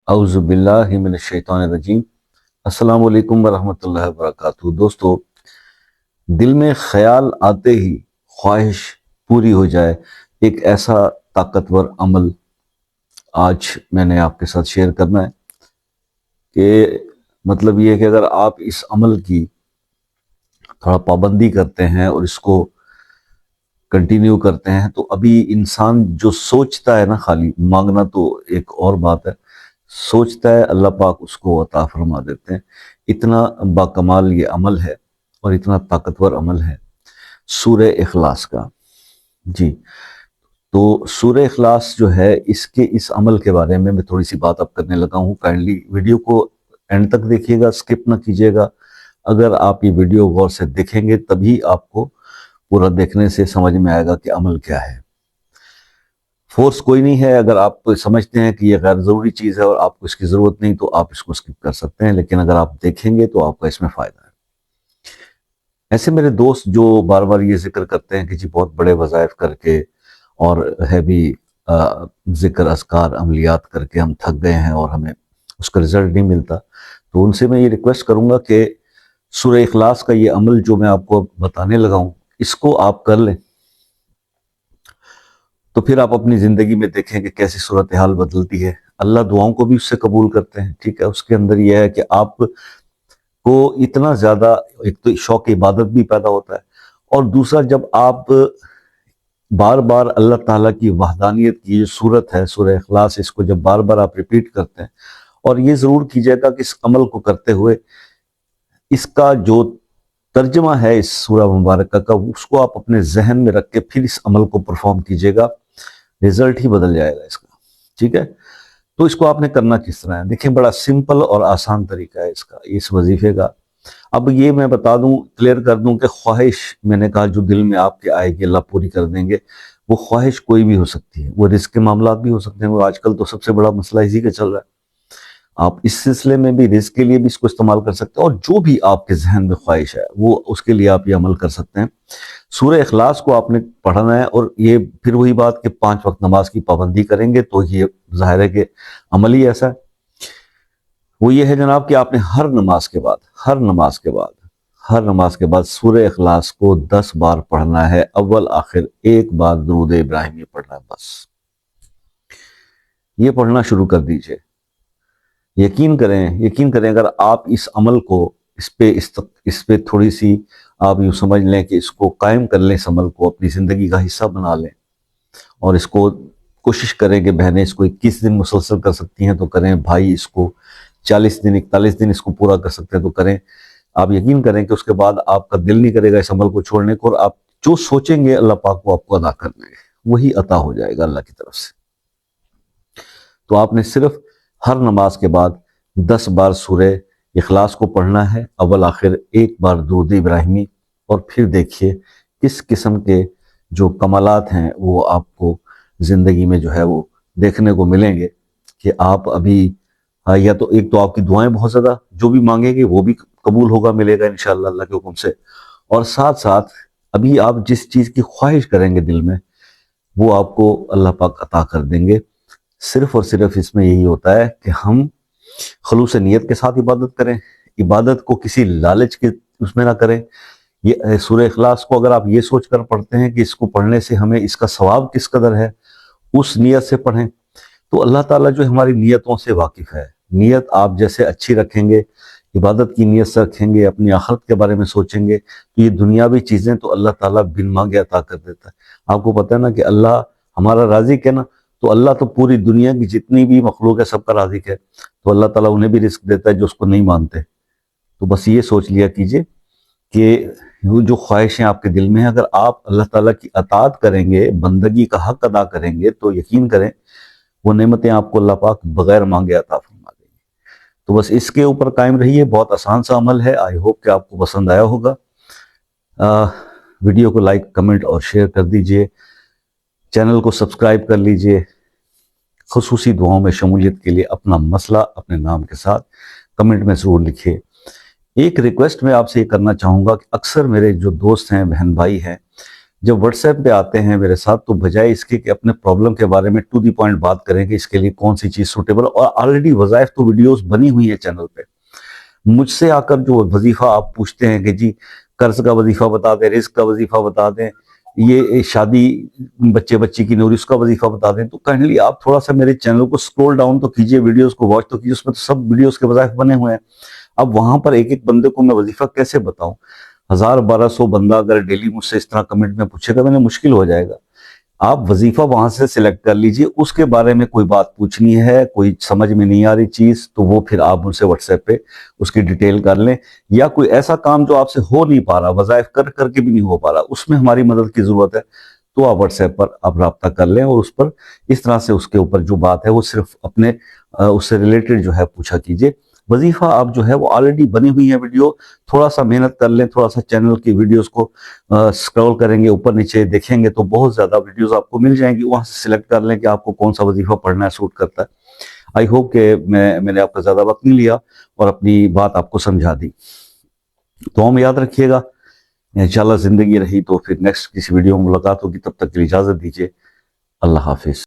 اعوذ باللہ من الشیطان الرجیم۔ السلام علیکم ورحمۃ اللہ وبرکاتہ۔ دوستو، دل میں خیال آتے ہی خواہش پوری ہو جائے، ایک ایسا طاقتور عمل آج میں نے آپ کے ساتھ شیئر کرنا ہے کہ مطلب یہ ہے کہ اگر آپ اس عمل کی تھوڑا پابندی کرتے ہیں اور اس کو کنٹینیو کرتے ہیں تو ابھی انسان جو سوچتا ہے نا، خالی مانگنا تو ایک اور بات ہے، سوچتا ہے اللہ پاک اس کو عطا فرما دیتے ہیں۔ اتنا باکمال یہ عمل ہے اور اتنا طاقتور عمل ہے سورہ اخلاص کا۔ جی، تو سورہ اخلاص جو ہے اس عمل کے بارے میں تھوڑی سی بات اب کرنے لگا ہوں۔ کائنڈلی ویڈیو کو اینڈ تک دیکھیے گا، سکپ نہ کیجیے گا۔ اگر آپ یہ ویڈیو غور سے دیکھیں گے تبھی آپ کو پورا دیکھنے سے سمجھ میں آئے گا کہ عمل کیا ہے۔ فورس کوئی نہیں ہے، اگر آپ سمجھتے ہیں کہ یہ غیر ضروری چیز ہے اور آپ کو اس کی ضرورت نہیں تو آپ اس کو سکپ کر سکتے ہیں، لیکن اگر آپ دیکھیں گے تو آپ کا اس میں فائدہ ہے۔ ایسے میرے دوست جو بار بار یہ ذکر کرتے ہیں کہ جی بہت بڑے وظائف کر کے اور ہیوی ذکر اذکار عملیات کر کے ہم تھک گئے ہیں اور ہمیں اس کا رزلٹ نہیں ملتا، تو ان سے میں یہ ریکویسٹ کروں گا کہ سورہ اخلاص کا یہ عمل جو میں آپ کو بتانے لگا ہوں اس کو آپ کر لیں، تو پھر آپ اپنی زندگی میں دیکھیں کہ کیسی صورتحال بدلتی ہے۔ اللہ دعاؤں کو بھی اس سے قبول کرتے ہیں، ٹھیک ہے۔ اس کے اندر یہ ہے کہ آپ کو اتنا زیادہ ایک تو شوق عبادت بھی پیدا ہوتا ہے، اور دوسرا جب آپ بار بار اللہ تعالیٰ کی وحدانیت کی جو صورت ہے سورہ اخلاص، اس کو جب بار بار آپ ریپیٹ کرتے ہیں، اور یہ ضرور کیجیے گا کہ اس عمل کو کرتے ہوئے اس کا جو ترجمہ ہے اس سورہ مبارکہ کا، اس کو آپ اپنے ذہن میں رکھ کے پھر اس عمل کو پرفارم کیجیے گا، رزلٹ ہی بدل جائے گا اس کا، ٹھیک ہے۔ تو اس کو آپ نے کرنا کس طرح ہے، دیکھیں بڑا سمپل اور آسان طریقہ ہے اس کا، اس وظیفے کا۔ اب یہ میں بتا دوں، کلیئر کر دوں کہ خواہش میں نے کہا جو دل میں آپ کے آئے گی اللہ پوری کر دیں گے۔ وہ خواہش کوئی بھی ہو سکتی ہے، وہ رزق کے معاملات بھی ہو سکتے ہیں، وہ آج کل تو سب سے بڑا مسئلہ اسی کا چل رہا ہے۔ آپ اس سلسلے میں بھی رزق کے لیے بھی اس کو استعمال کر سکتے ہیں، اور جو بھی آپ کے ذہن میں خواہش ہے وہ اس کے لیے آپ یہ عمل کر سکتے ہیں۔ سورہ اخلاص کو آپ نے پڑھنا ہے، اور یہ پھر وہی بات کہ 5 وقت نماز کی پابندی کریں گے تو یہ ظاہر ہے کہ عمل ہی ایسا ہے۔ وہ یہ ہے جناب کہ آپ نے ہر نماز کے بعد سورہ اخلاص کو 10 بار پڑھنا ہے، اول آخر ایک بار درود ابراہیمی پڑھنا ہے، بس یہ پڑھنا شروع کر دیجئے۔ یقین کریں اگر آپ اس عمل کو اس پہ تھوڑی سی آپ یوں سمجھ لیں کہ اس کو قائم کر لیں، اس عمل کو اپنی زندگی کا حصہ بنا لیں، اور اس کو کوشش کریں کہ بہنیں اس کو 21 دن مسلسل کر سکتی ہیں تو کریں، بھائی اس کو 40 دن 41 دن اس کو پورا کر سکتے ہیں تو کریں۔ آپ یقین کریں کہ اس کے بعد آپ کا دل نہیں کرے گا اس عمل کو چھوڑنے کو، اور آپ جو سوچیں گے اللہ پاک کو آپ کو عطا کر دیں گے، وہی عطا ہو جائے گا اللہ کی طرف سے۔ تو آپ نے صرف ہر نماز کے بعد 10 بار سورہ اخلاص کو پڑھنا ہے، اول آخر ایک بار درود ابراہیمی، اور پھر دیکھیے کس قسم کے جو کمالات ہیں وہ آپ کو زندگی میں جو ہے وہ دیکھنے کو ملیں گے کہ آپ ابھی یا تو ایک تو آپ کی دعائیں بہت زیادہ جو بھی مانگیں گے وہ بھی قبول ہوگا، ملے گا انشاءاللہ اللہ کے حکم سے، اور ساتھ ساتھ ابھی آپ جس چیز کی خواہش کریں گے دل میں وہ آپ کو اللہ پاک عطا کر دیں گے۔ صرف اور صرف اس میں یہی ہوتا ہے کہ ہم خلوص نیت کے ساتھ عبادت کریں، عبادت کو کسی لالچ کے اس میں نہ کریں۔ یہ سورہ اخلاص کو اگر آپ یہ سوچ کر پڑھتے ہیں کہ اس کو پڑھنے سے ہمیں اس کا ثواب کس قدر ہے، اس نیت سے پڑھیں، تو اللہ تعالیٰ جو ہماری نیتوں سے واقف ہے، نیت آپ جیسے اچھی رکھیں گے، عبادت کی نیت سے رکھیں گے، اپنی آخرت کے بارے میں سوچیں گے، تو یہ دنیاوی چیزیں تو اللہ تعالیٰ بن مانگے عطا کر دیتا ہے۔ آپ کو پتہ ہے نا کہ اللہ ہمارا رازق ہے نا، تو اللہ تو پوری دنیا کی جتنی بھی مخلوق ہے سب کا رازق ہے، تو اللہ تعالیٰ انہیں بھی رزق دیتا ہے جو اس کو نہیں مانتے۔ تو بس یہ سوچ لیا کیجئے کہ وہ جو خواہشیں آپ کے دل میں ہیں، اگر آپ اللہ تعالیٰ کی اطاعت کریں گے، بندگی کا حق ادا کریں گے، تو یقین کریں وہ نعمتیں آپ کو اللہ پاک بغیر مانگے عطا فرما دیں گے۔ تو بس اس کے اوپر قائم رہیے، بہت آسان سا عمل ہے، آئی ہوپ کہ آپ کو پسند آیا ہوگا۔ ویڈیو کو لائک، کمنٹ اور شیئر کر دیجئے، چینل کو سبسکرائب کر لیجئے۔ خصوصی دعاؤں میں شمولیت کے لیے اپنا مسئلہ اپنے نام کے ساتھ کمنٹ میں ضرور لکھیے۔ ایک ریکویسٹ میں آپ سے یہ کرنا چاہوں گا کہ اکثر میرے جو دوست ہیں، بہن بھائی ہیں، جب واٹس ایپ پہ آتے ہیں میرے ساتھ تو بجائے اس کے کہ اپنے پرابلم کے بارے میں ٹو دی پوائنٹ بات کریں کہ اس کے لیے کون سی چیز سوٹیبل، اور آلریڈی وظائف تو ویڈیوز بنی ہوئی ہیں چینل پہ. مجھ سے آ کر جو وظیفہ آپ پوچھتے ہیں کہ جی قرض کا وظیفہ بتا دیں، رزق کا وظیفہ بتا دیں، یہ شادی بچے بچی کی نوری اس کا وظیفہ بتا دیں، تو کائنڈلی آپ تھوڑا سا میرے چینل کو سکرول ڈاؤن تو کیجئے، ویڈیوز کو واچ تو کیجئے، اس میں تو سب ویڈیوز کے وظائف بنے ہوئے ہیں. اب وہاں پر ایک ایک بندے کو میں وظیفہ کیسے بتاؤں؟ 1000-1200 بندہ اگر ڈیلی مجھ سے اس طرح کمنٹ میں پوچھے گا میں نے مشکل ہو جائے گا. آپ وظیفہ وہاں سے سلیکٹ کر لیجئے، اس کے بارے میں کوئی بات پوچھنی ہے، کوئی سمجھ میں نہیں آ رہی چیز تو وہ پھر آپ مجھ سے واٹس ایپ پہ اس کی ڈیٹیل کر لیں، یا کوئی ایسا کام جو آپ سے ہو نہیں پا رہا، وظائف کر کر کے بھی نہیں ہو پا رہا، اس میں ہماری مدد کی ضرورت ہے، تو آپ واٹس ایپ پر آپ رابطہ کر لیں، اور اس پر اس طرح سے اس کے اوپر جو بات ہے وہ صرف اپنے اس سے ریلیٹڈ جو ہے پوچھا کیجئے. وظیفہ آپ جو ہے وہ آلریڈی بنی ہوئی ہے ویڈیو، تھوڑا سا محنت کر لیں، تھوڑا سا چینل کی ویڈیوز کو سکرول کریں گے، اوپر نیچے دیکھیں گے تو بہت زیادہ ویڈیوز آپ کو مل جائیں گی، وہاں سے سلیکٹ کر لیں کہ آپ کو کون سا وظیفہ پڑھنا ہے، سوٹ کرتا ہے. آئی ہوپ کہ میں نے آپ کا زیادہ وقت نہیں لیا اور اپنی بات آپ کو سمجھا دی. تو ہم یاد رکھیے گا، انشاءاللہ زندگی رہی تو پھر نیکسٹ کسی ویڈیو میں ملاقات ہوگی، تب تک کے لیے اجازت دیجیے. اللہ حافظ.